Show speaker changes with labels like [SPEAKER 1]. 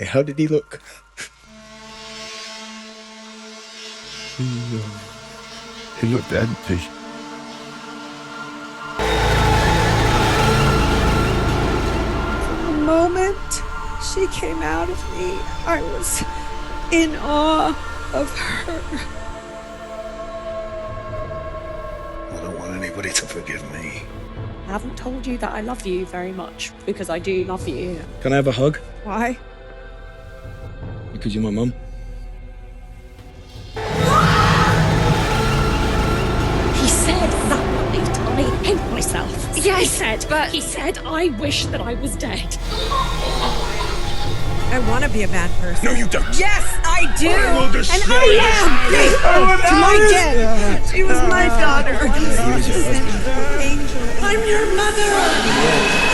[SPEAKER 1] How did he look?
[SPEAKER 2] He looked empty.
[SPEAKER 3] The moment she came out of me, I was in awe of her.
[SPEAKER 1] I don't want anybody to forgive me.
[SPEAKER 3] I haven't told you that I love you very much, because I do love you.
[SPEAKER 1] Can I have a hug?
[SPEAKER 3] Why?
[SPEAKER 1] Because you're my mum.
[SPEAKER 3] He said that night I hate myself. Yes, he said I wish that I was dead.
[SPEAKER 4] I want to be a bad person.
[SPEAKER 1] No, you don't.
[SPEAKER 4] Yes, I do.
[SPEAKER 1] I will destroy
[SPEAKER 4] and I am. To my dead. She was my daughter.
[SPEAKER 1] He was your husband.
[SPEAKER 4] Angel. I'm your mother.